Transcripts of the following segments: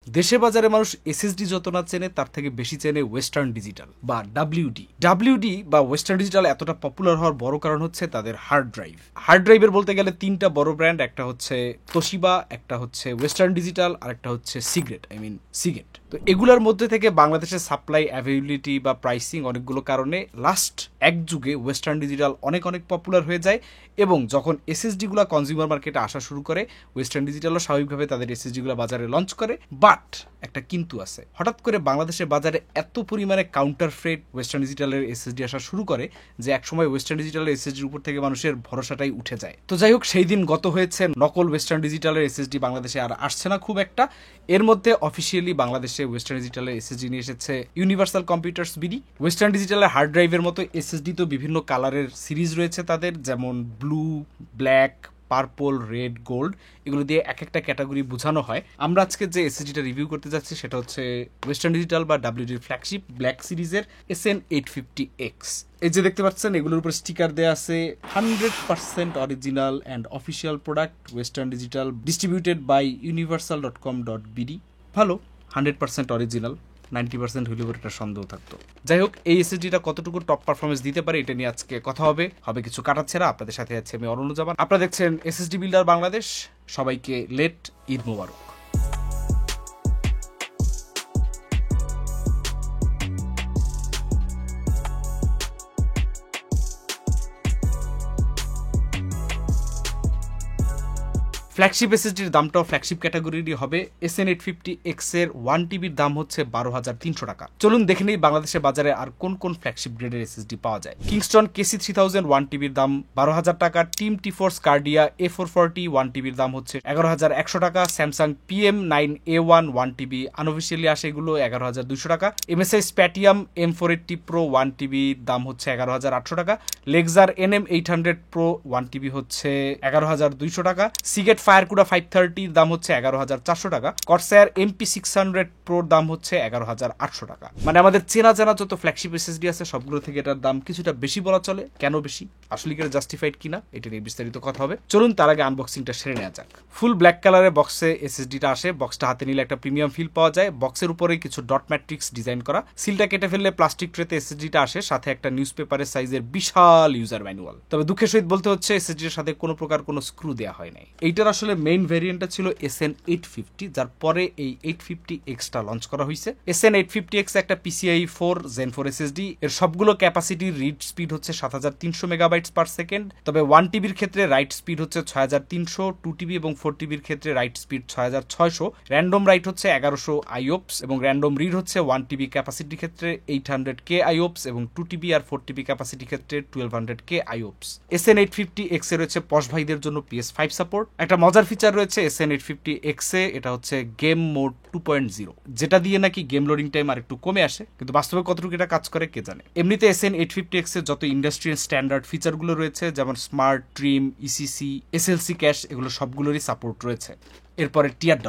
দেশের বাজারে মানুষ এসএসডি যত না চেনে তার থেকে বেশি চেনে ওয়েস্টার্ন ডিজিটাল বা ডাব্লিউডি বা ওয়েস্টার্ন ডিজিটাল এতটা পপুলার হওয়ার বড় কারণ হচ্ছে তাদের হার্ড ড্রাইভের বলতে গেলে তিনটা বড় ব্র্যান্ড, একটা হচ্ছে তোশিবা, একটা হচ্ছে ওয়েস্টার্ন ডিজিটাল, আর একটা হচ্ছে সিগেট। তো এগুলোর মধ্যে থেকে বাংলাদেশের সাপ্লাই অ্যাভেলেবিলিটি বা প্রাইসিং অনেকগুলো কারণে লাস্ট এক যুগে ওয়েস্টার্ন ডিজিটাল অনেক পপুলার হয়ে যায়, এবং যখন এসএসডিগুলো কনজিউমার মার্কেটে আসা শুরু করে ওয়েস্টার্ন ডিজিটালও স্বাভাবিকভাবে তাদের এসএসডিগুলো বাজারে লঞ্চ করে। বাট একটা কিন্তু আছে, হঠাৎ করে বাংলাদেশের বাজারে এত পরিমাণে কাউন্টারফেট ওয়েস্টার্ন ডিজিটালের এসএসডি আসা শুরু করে যে একসময় ওয়েস্টার্ন ডিজিটালের এসএসডির উপর থেকে মানুষের ভরসাটাই উঠে যায়। তো যাই হোক, সেই দিন গত হয়েছে, নকল ওয়েস্টার্ন ডিজিটালের এসএসডি বাংলাদেশে আর আসছে না খুব একটা। এর মধ্যে অফিসিয়ালি বাংলাদেশে ওয়েস্টার্ন ডিজিটালের এসএসডি নিয়ে এসেছে ইউনিভার্সাল কম্পিউটার্স বিডি। ওয়েস্টার্ন ডিজিটালের হার্ড ড্রাইভের মতো এসএসডি তো বিভিন্ন কালারের সিরিজ রয়েছে তাদের, যেমন blue, black, purple, red, gold, এগুলো দিয়ে এক একটা ক্যাটাগরি বোঝানো হয়। আমরা আজকে যে এসএসডিটা রিভিউ করতে যাচ্ছি সেটা হচ্ছে ওয়েস্টার্ন ডিজিটাল বা ডাব্লিউডির ফ্ল্যাগশিপ ব্ল্যাক সিরিজের SN850X। এই যে দেখতে পাচ্ছেন, এগুলোর উপর স্টিকার দেওয়া আছে 100% original and official product, Western Digital, distributed by universal.com.bd। ভালো, 100% অরিজিনাল, 90% হইলেও একটা সন্দেহ থাকতো। যাই হোক, এই এসএসডিটা কতটুকু টপ পারফরমেন্স দিতে পারে এটা নিয়ে আজকে কথা হবে কিছু কাটাচ্ছেরা। আপনাদের সাথে আছে আমি অরুণজামান, আপনারা দেখছেন এসএসডি বিল্ডার বাংলাদেশ। সবাইকে লেট ঈদ মোবারক। ফ্ল্যাগশিপ এসএসডির দামটাও ফ্ল্যাগশিপ ক্যাটাগরিরই হবে। SN850X এর 1TB দাম হচ্ছে 12,300 টাকা। চলুন দেখে নিই বাংলাদেশের বাজারে আর কোন কোন ফ্ল্যাগশিপ গ্রেডের এসএসডি পাওয়া যায়। কিংস্টন KC3000 1TB দাম 12,000 টাকা। টিম T-Force কার্ডিয়া A440 1TB দাম হচ্ছে 11,100 টাকা। স্যামসাং PM9A1 1TB আনঅফিসিয়ালি আসে এগুলো 11,200 টাকা। MSI Spatium M480 Pro 1TB দাম হচ্ছে 11,800 টাকা। লেক্সার NM800 Pro 1TB হচ্ছে 11,200 টাকা। সিগেট ফায়ারকুডা 530 দাম হচ্ছে 11,400 টাকা। কর্সায়ার MP600 Proর দাম হচ্ছে 11,800 টাকা। মানে আমাদের চেনা যত ফ্ল্যাগশিপ এসএসডি আছে সবগুলো থেকে এটার দাম কিছুটা বেশি বলা চলে। কেন বেশি, আসলে কি জাস্টিফাইড কিনা, এটা নিয়ে বিস্তারিত কথা হবে। চলুন তার আগে আনবক্সিংটা সেরে নেওয়া যাক। ফুল ব্ল্যাক কালারের বক্সে এসএসডিটা আসে। বক্সটা হাতে নিলে একটা প্রিমিয়াম ফিল পাওয়া যায়। বক্সের উপরে কিছু ডট ম্যাট্রিক্স ডিজাইন করা। সিলটা কেটে ফেললে প্লাস্টিক ট্রেতে এসএসডিটা আসে, সাথে একটা নিউজ পেপারের সাইজের বিশাল ইউজার ম্যানুয়াল। তবে দুঃখের সহিত বলতে হচ্ছে এসএসডির সাথে কোনো প্রকার কোনো স্ক্রু দেওয়া হয় নাই। এইটার আসলে মেইন ভেরিয়েন্টটা ছিল SN850, যার পরে এই 850X-টা লঞ্চ করা হয়েছে। SN850X একটা PCIe 4 Gen 4 SSD। এর সবগুলো ক্যাপাসিটি রিড স্পিড হচ্ছে 7,300 মেগাবাইটস পার সেকেন্ড। তবে 1TBর ক্ষেত্রে রাইট স্পিড হচ্ছে 6,300, 2TB এবং 4TBর ক্ষেত্রে রাইট স্পিড 6,600। র্যান্ডম রাইট হচ্ছে 1100 IOPS এবং র্যান্ডম রিড হচ্ছে 1TB ক্যাপাসিটির ক্ষেত্রে 800K IOPS এবং 2TB আর 4TB ক্যাপাসিটির ক্ষেত্রে 1200K IOPS। SN850X এর রয়েছে পশ ভাইদের জন্য PS5 সাপোর্ট। একটা মজার ফিচার রয়েছে SN850X এ, এটা হচ্ছে গেম মোড 2.0, যেটা দিয়ে নাকি গেম লোডিং টাইম আর একটু কমে আসে, কিন্তু বাস্তবে কতটুকু এটা কাজ করে কে জানে। এমনিতে SN850X এর যত ইন্ডাস্ট্রিয়াল স্ট্যান্ডার্ড ফিচারগুলো রয়েছে, যেমন smart trim, ECC, SLC cash, এগুলো সবগুলোরই সাপোর্ট রয়েছে। এরপরে টিয়ার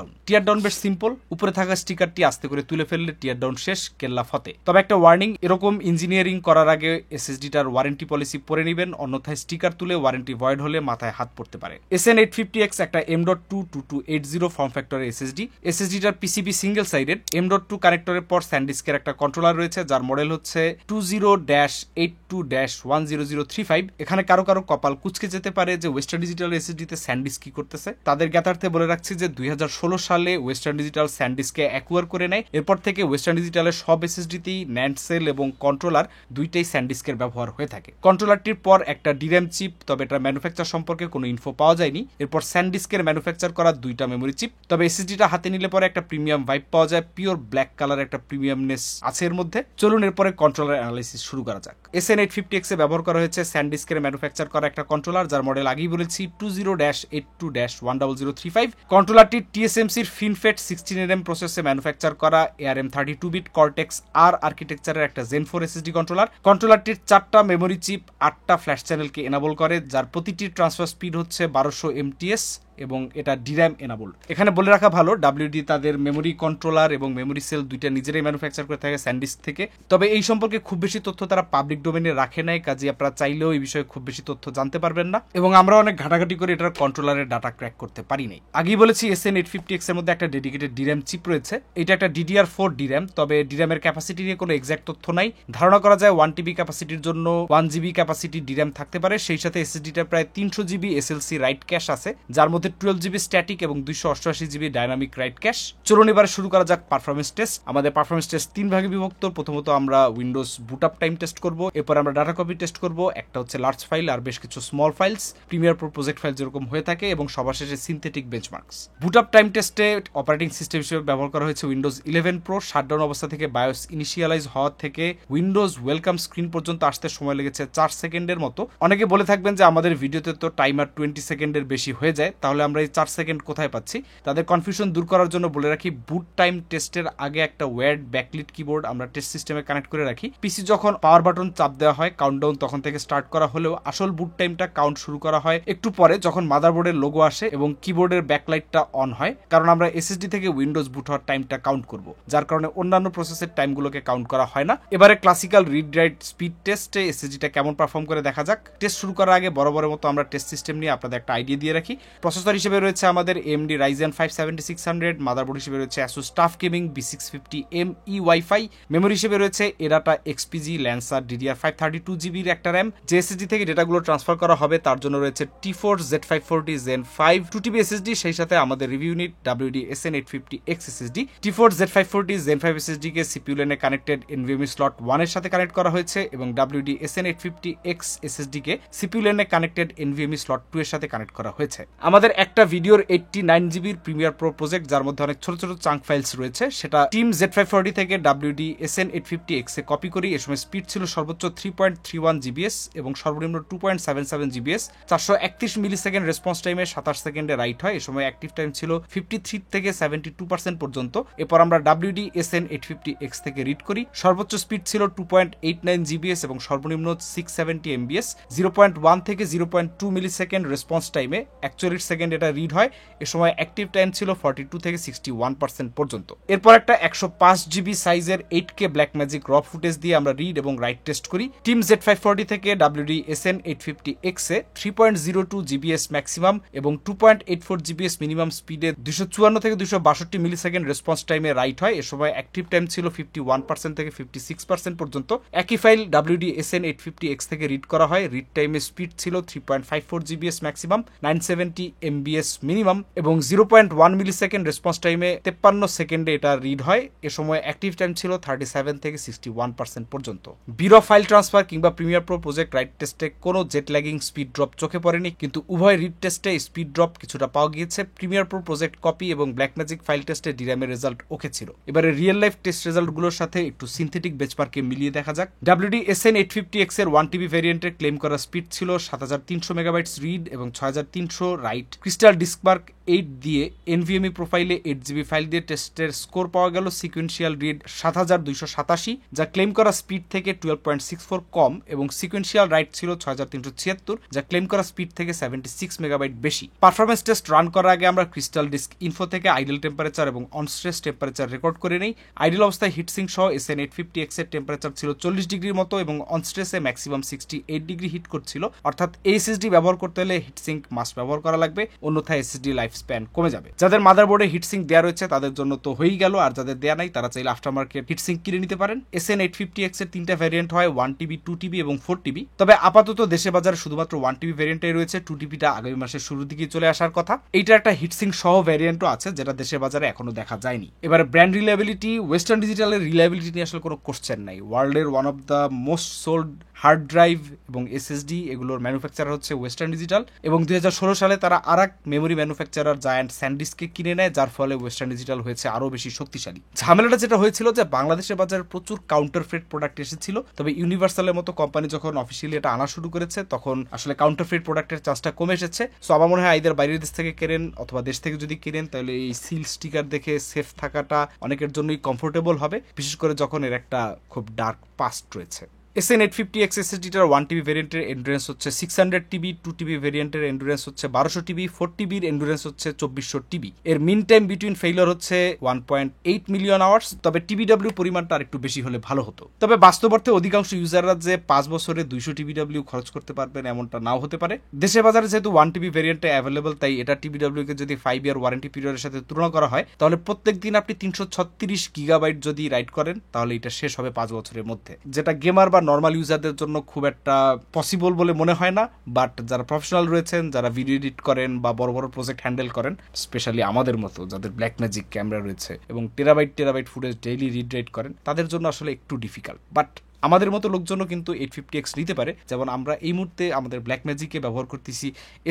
ডাউন বেশ সিম্পল। উপরে থাকা স্টিকারটি আস্তে করে তুলে ফেললে টিয়ার ডাউন শেষ, কেল্লা ফতে। তবে একটা ওয়ার্নিং, এরকম ইঞ্জিনিয়ারিং করার আগে এসএসডিটার ওয়ারেন্টি পলিসি পড়ে নেবেন, অন্যথায় স্টিকার তুলে ওয়ারেন্টি ভয়েড হলে মাথায় হাত পড়তে পারে। SN850X একটা M.2 2280 ফর্ম ফ্যাক্টরের এসএসডি। এসএসডিটার পিসিবি সিঙ্গেল সাইডেড। M.2 কানেক্টরের পর স্যান্ডিস্কের একটা কন্ট্রোলার রয়েছে, যার মডেল হচ্ছে 20-82-10035। এখানে কারো কপাল কুচকে যেতে পারে যে ওয়েস্টার্ন ডিজিটাল এসএসডিতে স্যান্ডিস্ক কি করতেছে। তাদের জ্ঞাতার্থে বলে রাখছি যে 2016 সালে ওয়েস্টার্ন ডিজিটাল স্যান্ডিস্ককে অ্যাকুয়ার করে নেয়। এরপর থেকে ওয়েস্টার্ন ডিজিটালের সব এসএসডিতেই ন্যান্ড সেল এবং কন্ট্রোলার দুইটাই স্যান্ডিস্কের ব্যবহার হয়ে থাকে। কন্ট্রোলারটির পর একটা ডিরাম চিপ, তবে এটা ম্যানুফ্যাকচার সম্পর্কে কোনো ইনফো পাওয়া যায়নি। এরপর স্যান্ডিস্কের ম্যানুফ্যাকচার করা দুইটা মেমোরি চিপ। তবে এসএসডিটা হাতে নিলে পরে একটা প্রিমিয়াম ভাইব পাওয়া যায়, পিওর ব্ল্যাক কালার একটা প্রিমিয়ামনেস আছে এর মধ্যে। চলুন এরপরে কন্ট্রোলার অ্যানালাইসিস শুরু করা যাক। SN850X এ ব্যবহার করা হয়েছে স্যান্ডিস্কের ম্যানুফ্যাকচার করা একটা কন্ট্রোলার, যার মডেল আগেই বলেছি 20-82-10035। কন্ট্রোলারটি TSMCর FinFET 16nm প্রসেসে ম্যানুফ্যাকচার করা ARM32-বিট কর্টেক্স আর আর্কিটেকচারের একটা Gen 4 SSD কন্ট্রোলার। কন্ট্রোলারটির 4টা মেমোরি চিপ 8টা ফ্ল্যাশ চ্যানেলকে এনাবল করে, যার প্রতিটির ট্রান্সফার স্পিড হচ্ছে 1200 MTS এবং এটা ডির্যাম এনাবল। এখানে বলে রাখা ভালো, ডাব্লিউডি তাদের মেমোরি কন্ট্রোলার এবং মেমোরি সেল দুইটা নিজেরাই ম্যানুফ্যাকচার করে থাকে স্যান্ডিস্ক থেকে। তবে এই সম্পর্কে খুব বেশি তথ্য তারা পাবলিক ডোমেনে রাখে নাই, কাজে আপনারা চাইলেও এই বিষয়ে খুব বেশি তথ্য জানতে পারবেন না, এবং আমরা অনেক ঘাটাঘাটি করে এটার কন্ট্রোলারের ডাটা ক্র্যাক করতে পারি নাই। আগেই বলেছি SN850X এর মধ্যে একটা ডেডিকেটেড ডির্যাম চিপ রয়েছে। এটা একটা DDR4 ডির্যাম, তবে ডির্যামের ক্যাপাসিটি নিয়ে কোনো এক্সাক্ট তথ্য নাই। ধারণা করা যায় 1TB ক্যাপাসিটির জন্য 1GB ক্যাপাসিটি ডির্যাম থাকতে পারে। সেই সাথে SSDটা প্রায় 300GB SLC রাইট ক্যাশ আছে, যার মধ্যে 12GB স্ট্যাটিক এবং 288GB ডাইনামিক রাইট ক্যাশ। চলুন এবার শুরু করা যাক পারফরমেন্স টেস্ট। আমাদের পারফরমেন্স টেস্ট 3 ভাগে বিভক্ত। প্রথমত আমরা উইন্ডোজ বুট আপ টাইম টেস্ট করব, এরপর আমরা ডাটা কপি টেস্ট করব, একটা হচ্ছে লার্জ ফাইল আর বেশ কিছু small files, Premiere Pro project file যেরকম হয়ে থাকে, এবং সবার শেষে সিনথেটিক বেঞ্চমার্কস। বুট আপ টাইম টেস্টে অপারেটিং সিস্টেম হিসেবে ব্যবহার করা হয়েছে উইন্ডোজ 11 প্রো। শাটডাউন অবস্থা থেকে বায়োস ইনিশিয়ালাইজ হওয়া থেকে উইন্ডোজ ওয়েলকাম স্ক্রিন পর্যন্ত আসতে সময় লেগেছে 4 সেকেন্ডের মতো। অনেকে বলে থাকবেন যে আমাদের ভিডিওতে তো টাইমার 20 সেকেন্ডের বেশি হয়ে যায়, তাহলে আমরা এই 4 সেকেন্ড কোথায় পাচ্ছি? তাদের কনফিউশন দূর করার জন্য বলে রাখি, বুট টাইম টেস্টের আগে একটা ওয়্যার্ড ব্যাকলিট কিবোর্ড আমরা টেস্ট সিস্টেমে কানেক্ট করে রাখি। পিসি যখন পাওয়ার বাটন চাপ দেওয়া হয় কাউন্টডাউন তখন থেকে স্টার্ট করা হলেও আসল বুট টাইমটা কাউন্ট শুরু করা হয় একটু পরে, যখন মাদারবোর্ডের লোগো আসে এবং কিবোর্ডের ব্যাকলাইটটা অন হয়, কারণ আমরা এসএসডি থেকে উইন্ডোজ বুট হওয়ার টাইমটা কাউন্ট করব, যার কারণে অন্যান্য প্রসেসের টাইমগুলোকে কাউন্ট করা হয় না। এবারে ক্লাসিক্যাল রিড রাইট স্পিড টেস্টে এসএসডিটা কেমন পারফর্ম করে দেখা যাক। টেস্ট শুরু করার আগে বরাবরের মতো আমরা টেস্ট সিস্টেম নিয়ে আপনাদের একটা আইডিয়া দিয়ে রাখি। প্রসেসর হিসেবে রয়েছে আমাদের AMD Ryzen 5 7600, মাদারবোর্ড হিসেবে রয়েছে Asus TUF Gaming B650M Wi-Fi, memory হিসেবে রয়েছে ADATA XPG Lancer DDR5 32GB এর একটা RAM। যে এসএসডি থেকে ডেটাগুলো ট্রান্সফার করা হবে তার জন্য রয়েছে T4 Z540 Zen 5 2TB SSD, সেই সাথে আমাদের review unit WD SN850X SSD। T4 Z540 Zen 5 SSD কে CPU লেনে কানেক্টেড NVMe slot 1 এর সাথে কানেক্ট করা হয়েছে, এবং WD SN850X SSD কে CPU লেনে কানেক্টেড NVMe slot 2 এর সাথে কানেক্ট করা হয়েছে। আমাদের একটা ভিডিওর 89GB প্রিমিয়ার প্রো প্রজেক্ট, যার মধ্যে অনেক ছোট ছোট চাঙ্ক ফাইলস রয়েছে, সেটা টিম Z540 থেকে WD SN850X এ কপি করি। এ সময় স্পিড ছিল সর্বোচ্চ 3.31 GBS এবং সর্বনিম্ন 2.77 GBS। 431 মিলিসেকেন্ড রেসপন্স টাইমে 27 সেকেন্ডে রাইট হয়। এ সময় অ্যাক্টিভ টাইম ছিল 53 থেকে 72% পর্যন্ত। এরপর আমরা WD SN850X থেকে রিড করি। সর্বোচ্চ স্পিড ছিল 2.89 GBS এবং সর্বনিম্ন 670 MBS। 0.1 থেকে 0.2 মিলিসেকেন্ড রেসপন্স টাইমে 41 সেকেন্ড এটা রিড হয়। এ সময় অ্যাক্টিভ টাইম ছিল 42 থেকে 61% পর্যন্ত। এরপর একটা 105GB সাইজের 8K ব্ল্যাকম্যাজিক র ফুটেজ দিয়ে আমরা রিড এবং রাইট টেস্ট করি। টিম Z540 থেকে WD SN850X এ 3.02 GBS ম্যাক্সিমাম এবং 2.84 GBS মিনিমাম স্পিডে 254 থেকে 262 মিলিসেকেন্ড রেসপন্স টাইমে রাইট হয়। এ সময় অ্যাক্টিভ টাইম ছিল 51% থেকে 56% পর্যন্ত। একই ফাইল WD SN850X থেকে রিড করা হয়। রিড টাইমে স্পিড ছিল 3.54 GBS ম্যাক্সিমাম, 970 MBS মিনিমাম এবং 0.1 মিলিসেকেন্ড রেসপন্স টাইমে 53 সেকেন্ডে এটা রিড হয়। এ সময় অ্যাক্টিভ টাইম ছিল 37 থেকে 61% পর্যন্ত। বিরো ফাইল ট্রান্সফার কিংবা প্রিমিয়ার প্রো প্রজেক্ট রাইট টেস্টে কোনো জেট ল্যাগিং স্পিড ড্রপ চোখে পড়েনি, কিন্তু উভয় রিড টেস্টে স্পিড ড্রপ কিছুটা পাওয়া গিয়েছে। প্রিমিয়ার প্রো প্রজেক্ট কপি এবং ব্ল্যাকম্যাজিক ফাইল টেস্টে ডিরামের রেজাল্ট ওকে ছিল। এবারে রিয়েল লাইফ টেস্ট রেজাল্টগুলোর সাথে একটু সিনথেটিক বেঞ্চমার্কে মিলিয়ে দেখা যাক। WD SN850X এর 1TB ভেরিয়েন্টের ক্লেম করা স্পিড ছিল 7300 মেগাবাইটস রিড এবং 6300 রাইট। ক্রিস্টাল ডিস্কমার্ক 8 দিয়ে NVMe প্রোফাইলে 8GB ফাইল দিয়ে টেস্টের স্কোর পাওয়া গেল সিকোয়েন্সিয়াল রিড 7287, যা ক্লেম করা স্পিড থেকে 12.64 কম, এবং সিকোয়েন্সিয়াল রাইট ছিল 6376, যা ক্লেম করা স্পিড থেকে 76 মেগাবাইট বেশি। পারফরমেন্স টেস্ট রান করার আগে আমরা ক্রিস্টাল ডিস্ক ইনফো থেকে আইডল টেম্পারেচার এবং অনস্ট্রেস টেম্পারেচার রেকর্ড করে নেই। আইডল অবস্থায় হিটসিং সহ SN850X এর টেম্পারেচার ছিল 40 ডিগ্রির মতো এবং অনস্ট্রেসে ম্যাক্সিমাম 68 ডিগ্রি হিট করছিল, অর্থাৎ এই SSD ব্যবহার করতে হলে হিটসিঙ্ক মাস্ট ব্যবহার করা লাগবে, অন্যথায় SSD লাইফ স্প্যান কমে যাবে। যাদের মাদারবোর্ডে হিটসিঙ্ক দেওয়া রয়েছে তাদের জন্য তো হয়েই গেল, আর যাদের দেয়া নাই তারা চাইলে আফটার মার্কেট হিটসিঙ্ক কিনে নিতে পারেন। SN850X এর 3টা ভ্যারিয়েন্ট হয়, 1TB 2TB এবং 4TB। তবে আপাতত দেশে বাজারে শুধুমাত্র 1TB ভ্যারিয়েন্টই রয়েছে। 2TBটা আগামী মাসের শুরুর দিকে চলে আসার কথা। এইটা একটা হিটসিঙ্ক সহ ভ্যারিয়েন্টও আছে, যেটা দেশের বাজারে এখনো দেখা যায়নি। এবারে ব্র্যান্ড রিলায়েবিলিটি, ওয়েস্টার্ন ডিজিটালের রিলায়েবিলিটি নিয়ে আসলে কোনো কোশ্চেন নাই। ওয়ার্ল্ডের one of the most sold hard drive এবং SSD এগুলোর ম্যানুফ্যাকচারার হচ্ছে ওয়েস্টার্ন ডিজিটাল, এবং 2016 সালে তারা আরেক মেমোরি ম্যানুফ্যাকচারার জায়ান্ট স্যান্ডিস্ককে কিনে নেয়, যার ফলে ওয়েস্টার্ন ডিজিটাল হয়েছে আরো বেশি শক্তিশালী। ঝামেলাটা যেটা হয়েছিল যে বাংলাদেশের বাজারে প্রচুর কাউন্টারফেট প্রোডাক্ট এসেছিল, তবে ইউনিভার্সালের মতো কোম্পানি যখন অফিসিয়ালি এটা আনা শুরু করেছে তখন আসলে কাউন্টারফেট প্রোডাক্টের চান্সটা কমে এসেছে। সো আমার মনে হয় আইদার বাইরের দেশ থেকে কেনেন অথবা দেশ থেকে যদি কিনেন তাহলে এই সিল স্টিকার দেখে সেফ থাকাটা অনেকের জন্যই কমফোর্টেবল হবে, বিশেষ করে যখন এর একটা খুব ডার্ক পাস্ট রয়েছে। SN850X SSDটার 1TB ভেরিয়েন্টের এন্ডুরেন্স হচ্ছে 600 TB, 2TB ভেরিয়েন্টের এন্ডুরেন্স হচ্ছে 1200 TB, 4TB এর এন্ডুরেন্স হচ্ছে 2400 TB। এর মিন টাইম বিটুইন ফেইলিওর হচ্ছে 1.8 মিলিয়ন আওয়ার্স। তবে TBW পরিমাণটা আরেকটু বেশি হলে ভালো হতো। তবে বাস্তব অর্থে অধিকাংশ ইউজাররা যে 5 বছরে 200 TBW খরচ করতে পারবেন এমনটা নাও হতে পারে। দেশের বাজারে যেহেতু 1TB ভেরিয়েন্টে অ্যাভেলেবল, তাই এটা TBW কে যদি 5 ইয়ার ওয়ারেন্টি পিরিয়ডের সাথে তুলনা করা হয়, তাহলে প্রত্যেক দিন আপনি 336 গিগাবাইট যদি রাইড করেন তাহলে এটা শেষ হবে 5 বছরের মধ্যে, যেটা গেমার বা নর্মাল ইউজারদের জন্য খুব একটা পসিবল বলে মনে হয় না। বাট যারা প্রফেশনাল রয়েছেন, যারা ভিডিও এডিট করেন বা বড় বড় প্রজেক্ট হ্যান্ডেল করেন, স্পেশালি আমাদের মতো যাদের ব্ল্যাকম্যাজিক ক্যামেরা রয়েছে এবং terabyte footage daily read write করেন, তাদের জন্য আসলে একটু ডিফিকাল্ট। বাট আমাদের মতো লোকজনও কিন্তু 850X নিতে পারে। যেমন আমরা এই মুহূর্তে আমাদের ব্ল্যাকম্যাজিকে ব্যবহার করতেছি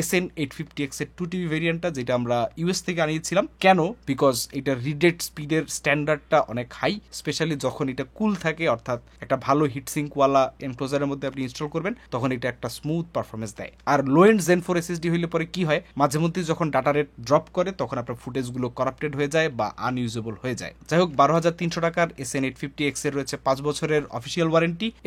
SN850X এর 2TB ভেরিয়েন্টটা, যেটা আমরা ইউএস থেকে আনিয়েছিলাম। কেন? বিকজ এটার রিডেট স্পিডের স্ট্যান্ডার্ডটা অনেক হাই, স্পেশালি যখন এটা কুল থাকে, অর্থাৎ একটা ভালো হিটসিঙ্কওয়ালা এনক্লোজারের মধ্যে আপনি ইনস্টল করবেন, তখন এটা একটা স্মুথ পারফরমেন্স দেয়। আর লো এন্ড Zen 4 SSD হইলে পরে কি হয়, মাঝে মধ্যে যখন ডাটা রেট ড্রপ করে তখন আপনার ফুটেজগুলো করাপ্টেড হয়ে যায় বা আনইউজেবল হয়ে যায়। যাই হোক, 12,300 টাকার SN850X এর রয়েছে 5 বছরের অফিসিয়াল ওয়ারেন্টি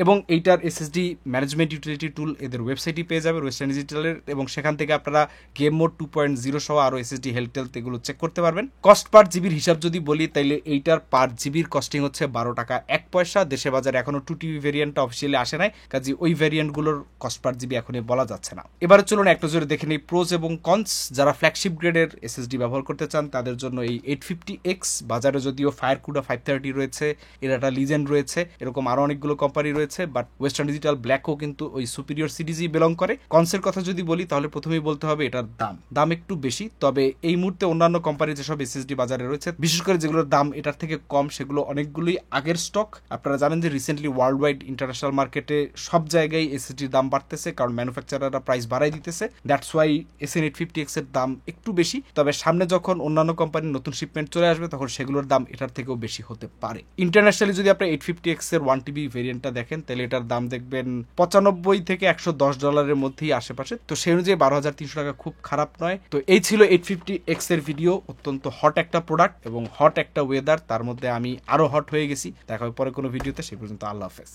এবং এইটার SSD ম্যানেজমেন্ট ইউটিলিটি টুল এদের ওয়েবসাইটই পেয়ে যাবে ওয়েস্টার্ন ডিজিটালের, এবং সেখান থেকে আপনারা গেম মোড 2.0 সহ আরো SSD হেলথ টেলথ এগুলো চেক করতে পারবেন। কস্ট পার জিবির হিসাব যদি বলি, তাইলে এইটার পার জিবির কস্টিং হচ্ছে 12 টাকা 1 পয়সা। দেশে বাজারে এখনো 2TB ভেরিয়েন্টটা অফিসিয়ালি আসে নাই, কাজে ওই ভেরিয়েন্টগুলোর কস্ট পার জিবি এখনই বলা যাচ্ছে না। এবারে চলুন একটা জোরে দেখে নেই প্রোজ এবং কনস। যারা ফ্ল্যাগশিপ গ্রেডের SSD ব্যবহার করতে চান তাদের জন্য এই 850X, বাজারে যদিও ফায়ারকুডা 530 রয়েছে, এর একটা লিজেন্ড রয়েছে, এরকম আরো অনেকগুলো কোম্পানি রয়েছে, বাট ওয়েস্টার্ন ডিজিটাল ব্ল্যাকও কিন্তু ওই সুপিরিয়র সিরিজই বিলং করে। কনসের কথা যদি বলি, তাহলে প্রথমেই বলতে হবে এটার দাম একটু বেশি। তবে এই মুহূর্তে অন্যান্য কোম্পানি যেসব SSD বাজারে রয়েছে, বিশেষ করে যেগুলোর দাম এটার থেকে কম, সেগুলো অনেকগুলোই আগের স্টক। আপনারা জানেন যে রিসেন্টলি ওয়ার্ল্ড ওয়াইড ইন্টারন্যাশনাল মার্কেটে সব জায়গায় SSDর দাম বাড়তেছে, কারণ ম্যানুফ্যাকচারাররা প্রাইস বাড়াই দিতেছে। দ্যাটস ওয়াই SN850X এর দাম একটু বেশি। তবে সামনে যখন অন্যান্য কোম্পানির নতুন শিপমেন্ট চলে আসবে, তখন সেগুলোর দাম এটার থেকেও বেশি হতে পারে। ইন্টারন্যাশনালি যদি আপনি 850X এর 1TB ভেরিয়েন্টটা দেখেন, তাহলে এটার দাম দেখবেন 95 থেকে $110 মধ্যেই আশেপাশে। তো সেই অনুযায়ী 12,300 টাকা খুব খারাপ নয়। তো এই ছিল 850X এর ভিডিও। অত্যন্ত হট একটা প্রোডাক্ট এবং হট একটা ওয়েদার, তার মধ্যে আমি আরো হট হয়ে গেছি। দেখা হবে পরে কোনো ভিডিওতে। সেই পর্যন্ত আল্লাহ হাফেজ।